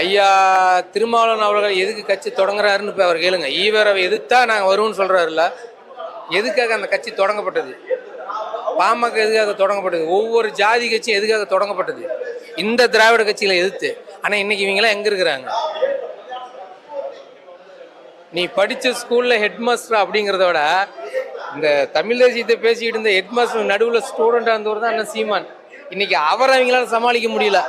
ஐயா திருமாவளவன் அவர்கள் எதுக்கு கட்சி தொடங்குறாருன்னு இப்போ அவர் கேளுங்க. ஈவரவை எதிர்த்தா நாங்கள் வருவோம்னு சொல்கிறாருல்ல, எதுக்காக அந்த கட்சி தொடங்கப்பட்டது? பாமக எதுக்காக தொடங்கப்பட்டது? ஒவ்வொரு ஜாதி கட்சியும் எதுக்காக தொடங்கப்பட்டது? இந்த திராவிட கட்சிகளை எதிர்த்து. ஆனால் இன்னைக்கு இவங்கெல்லாம் எங்கே இருக்கிறாங்க? நீ படித்த ஸ்கூலில் ஹெட்மாஸ்டர் அப்படிங்கிறத விட இந்த தமிழ் தேசியத்தை பேசிக்கிட்டு இருந்த ஹெட்மாஸ்டர் நடுவில் ஸ்டூடெண்டாக இருந்தவர் தான் அண்ணன் சீமான். இன்னைக்கு அவரை அவங்களால சமாளிக்க முடியல.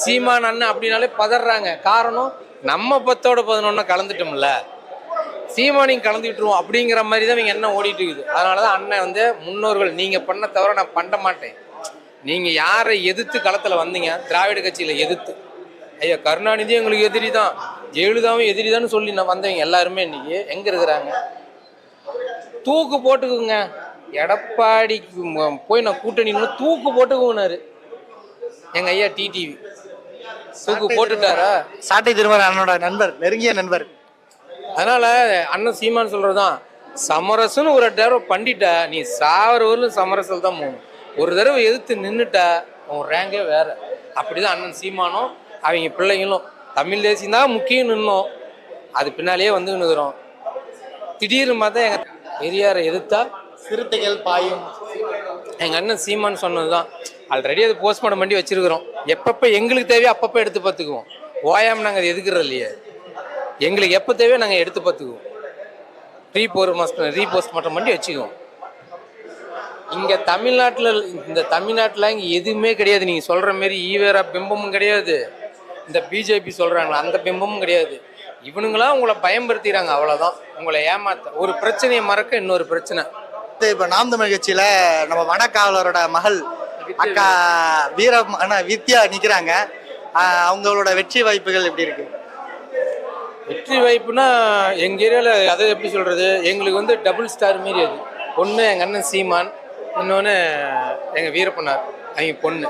சீமான் அண்ணன் அப்படின்னாலே பதறாங்க. காரணம், நம்ம 10-11 கலந்துட்டோம்ல, சீமானையும் கலந்து விட்டுருவோம் அப்படிங்கிற மாதிரி தான் இவங்க என்ன ஓடிட்டு இருக்குது. அதனால தான் அண்ணன் வந்து முன்னோர்கள் நீங்கள் பண்ண தவிர நான் பண்ண மாட்டேன். நீங்கள் யாரை எதிர்த்து களத்தில் வந்தீங்க? திராவிட கட்சியில் எதிர்த்து. ஐயா கருணாநிதி எங்களுக்கு எதிரி தான், ஜெயலலிதாவும் எதிரி தான் சொல்லி நான் வந்தவங்க எல்லாருமே இன்னைக்கு எங்கே இருக்கிறாங்க? தூக்கு போட்டுக்குங்க. எடப்பாடிக்கு போய் நான் கூட்டணின்னு தூக்கு போட்டுக்குனாரு எங்கள் ஐயா டிடிவி. தூக்கு போட்டுட்டாரா? சாட்டை திருமணம் அண்ணனோட நண்பர், நெருங்கிய நண்பர். அதனால அண்ணன் சீமான் சொல்றதுதான், சமரசன்னு ஒரு தடவை பண்ணிட்டா நீ சாவர ஊர்ல சமரசல் தான் போகணும். ஒரு தடவை எதிர்த்து நின்றுட்டா உன் ரேங்கே வேற. அப்படிதான் அண்ணன் சீமானும் அவங்க பிள்ளைங்களும். தமிழ் தேசியம் தான் முக்கியம் நின்னோம், அது பின்னாலேயே வந்து நிற்கிறோம். திடீர்னு பார்த்தா எங்க பெரியாரை எதிர்த்தா சிறுத்தைகள் பாயும். எங்க அண்ணன் சீமான் சொன்னதுதான். ஆல்ரெடி அது போஸ்ட்மார்ட்டம் பண்ணி வச்சிருக்கிறோம். எப்பப்போ எங்களுக்கு தேவையோ அப்பப்போ எடுத்து பார்த்துக்குவோம். ஓயாமல் நாங்கள் அது எதுக்குறது இல்லையே. எங்களுக்கு எப்போ தேவையோ நாங்கள் எடுத்து பார்த்துக்குவோம். ரீபோஸ்ட்மார்ட்டம் பண்ணி வச்சுக்குவோம். இங்கே தமிழ்நாட்டில் இங்கே எதுவுமே கிடையாது. நீங்கள் சொல்கிற மாரி ஈவேரா பிம்பமும் கிடையாது, இந்த பிஜேபி சொல்கிறாங்களா அந்த பிம்பமும் கிடையாது. இவனுங்களாம் உங்களை பயன்படுத்திடுறாங்க, அவ்வளோதான். உங்களை ஏமாத்த ஒரு பிரச்சனையை மறக்க இன்னொரு பிரச்சனை. இப்போ நாம் தமிழ் கட்சியில் நம்ம வனக்காவலரோட மகள் அக்கா வித்யா நிற்கிறாங்க. அவங்களோட வெற்றி வாய்ப்புகள் எப்படி இருக்கு? வெற்றி வாய்ப்புனா எங்கள் ஏரியாவில் அதை எப்படி சொல்கிறது, எங்களுக்கு வந்து டபுள் ஸ்டார் மாரி. அது ஒன்று எங்கள் அண்ணன் சீமான், இன்னொன்று எங்கள் வீரப்பனார் அவங்க பொண்ணு.